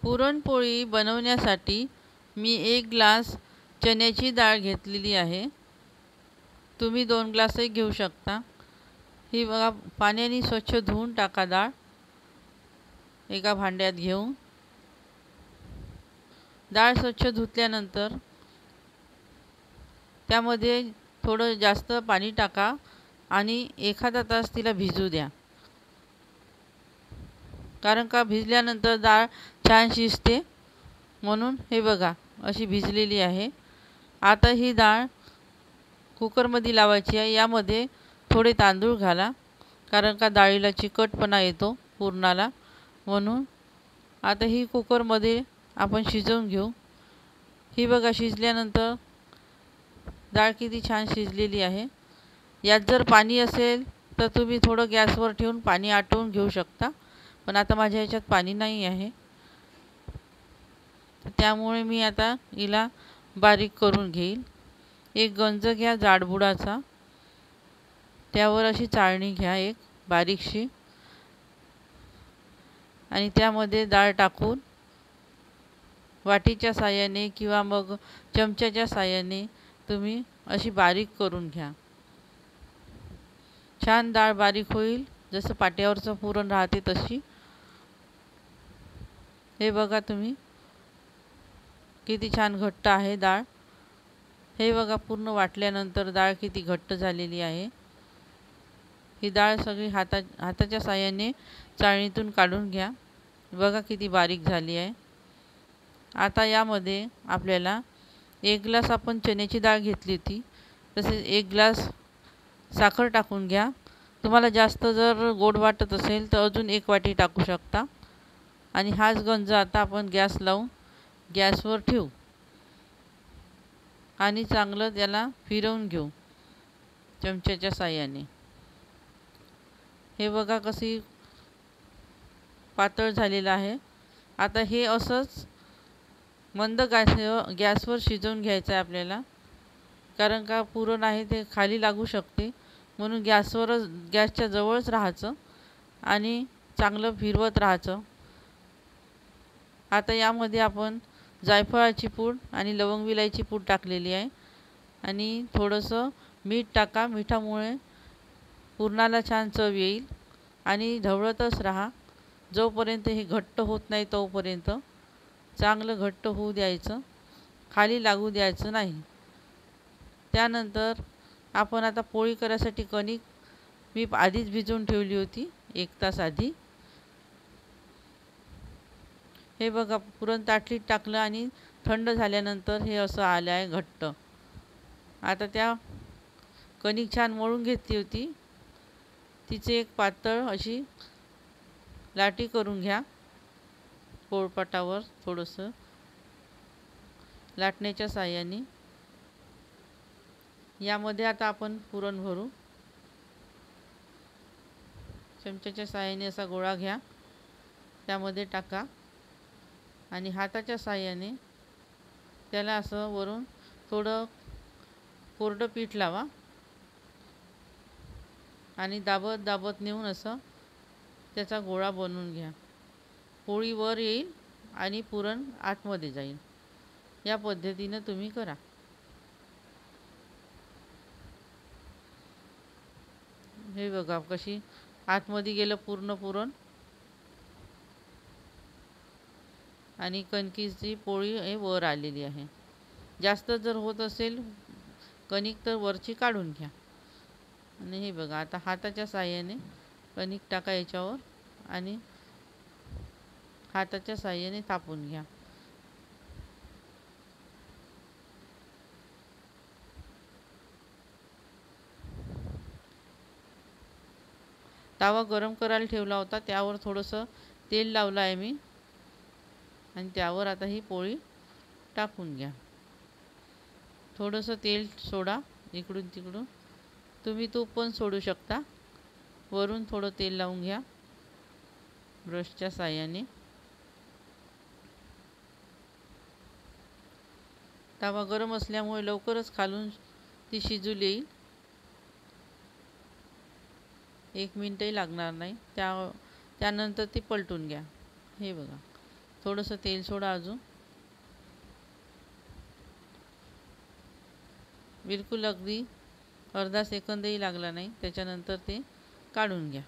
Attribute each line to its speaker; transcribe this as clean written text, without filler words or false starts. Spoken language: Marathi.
Speaker 1: पुरणपोळी बनवण्यासाठी मी 1 ग्लास चण्याची डाळ घेतलेली आहे. तुम्ही 2 ग्लासही घेऊ शकता. ही बघा पाण्याने स्वच्छ धुवून टाका डाळ. एका भांड्यात घेऊन डाळ स्वच्छ धुतल्यानंतर त्यामध्ये थोडं जास्त पाणी टाका आणि एखादा तास तिला भिजू द्या. कारण का भिजल्यानंतर डाळ छान शिजते, म्हणून हे बघा अशी भिजलेली आहे. आता ही डाळ कुकरमध्ये लावायची आहे. यामध्ये थोडे तांदूळ घाला, कारण का डाळीला चिकटपणा येतो पुरणाला, म्हणून. आता ही कुकरमध्ये आपण शिजवून घेऊ. ही बघा शिजल्यानंतर डाळ किती छान शिजलेली आहे. यात जर पाणी असेल तर तुम्ही थोडं गॅसवर ठेवून पाणी आटवून घेऊ शकता, पण आता माझ्या ह्याच्यात पाणी नाही आहे, त्यामुळे मी आता हिला बारीक करून घेईल. एक गंज घ्या जाडबुडाचा, त्यावर अशी चाळणी घ्या एक बारीकशी, आणि त्यामध्ये डाळ टाकून वाटीच्या साहाय्याने किंवा मग चमच्याच्या साहाय्याने तुम्ही अशी बारीक करून घ्या. छान डाळ बारीक होईल, जसं पाट्यावरचं पुरण राहते तशी. हे बघा तुम्ही किती छान घट्ट आहे डाळ. हे बघा पूर्ण वाटल्यानंतर डाळ किती घट्ट झालेली आहे. ही डाळ सगळी हाताच्या साहाय्याने चाळणीतून काढून घ्या. बघा किती बारीक झाली आहे. आता यामध्ये आपल्याला 1 ग्लास आपण चण्याची डाळ घेतली होती, तसेच 1 ग्लास साखर टाकून घ्या. तुम्हाला जास्त जर गोड वाटत असेल तर अजून 1 वाटी टाकू शकता. आणि हाच गंज आता आपण गॅस लावून गॅसवर ठेवू आणि चांगलं त्याला फिरवून घेऊ चमच्याच्या साहाय्याने. हे बघा कशी पातळ झालेलं आहे. आता हे असंच मंद गॅसवर शिजवून घ्यायचं आहे आपल्याला, कारण का पुरण आहे ते खाली लागू शकते, म्हणून गॅसच्या जवळच राहायचं आणि चांगलं फिरवत राहायचं. आता यामध्ये आपण जायफळाची पूड आणि लवंग विलायची पूड टाकलेली आहे, आणि थोडंसं मीठ टाका. मिठामुळे पुरणाला छान चव येईल. आणि ढवळतच राहा जोपर्यंत हे घट्ट होत नाही तोपर्यंत. चांगलं घट्ट होऊ द्यायचं, खाली लागू द्यायचं नाही. त्यानंतर आपण आता पोळी करायसाठी कणिक मी आधीच भिजवून ठेवली होती 1 तास आधी. हे बघा पुरण ताटलीत टाकलं आणि थंड झाल्यानंतर हे असं आलं आहे घट्ट. आता त्या कणिक छान मळून घेतली होती, तिचे एक पातळ अशी लाटी करून घ्या. पोळपाटावर थोडंसं लाटण्याच्या साहाय्याने यामध्ये आता आपण पुरण भरू. चमच्याच्या साहाय्याने असा गोळा घ्या, त्यामध्ये टाका आणि हाताच्या साहाय्याने त्याला असं वरून थोडं कोरडं पीठ लावा आणि दाबत दाबत नेऊन असं त्याचा गोळा बनवून घ्या. पोळी वर येईल आणि पुरण आतमध्ये जाईल. या पद्धतीनं तुम्ही करा. हे बघा कशी आतमध्ये गेलं पूर्ण पुरण, आणि कणकीची पोळी हे वर आलेली आहे. जास्त जर होत असेल कणिक तर वरची काढून घ्या. आणि हे बघा आता हाताच्या साहाय्याने कणिक टाका याच्यावर आणि हाताच्या साहाय्याने थापून घ्या. तवा गरम करायला ठेवला होता, त्यावर थोडंसं तेल लावलं आहे मी, आणि त्यावर आता ही पोळी टाकून घ्या. थोडंसं तेल सोडा इकडून तिकडून. तुम्ही तूप पण सोडू शकता. वरून थोडं तेल लावून घ्या ब्रशच्या साहाय्याने. तवा गरम असल्यामुळे लवकरच खालून ती शिजून येईल. 1 मिनिटही लागणार नाही. त्यानंतर ती पलटून घ्या. हे बघा थोडंसं तेल सोडा अजून, बिलकुल अगदी अर्धा सेकंदही लागला नाही. त्याच्यानंतर ते काढून घ्या.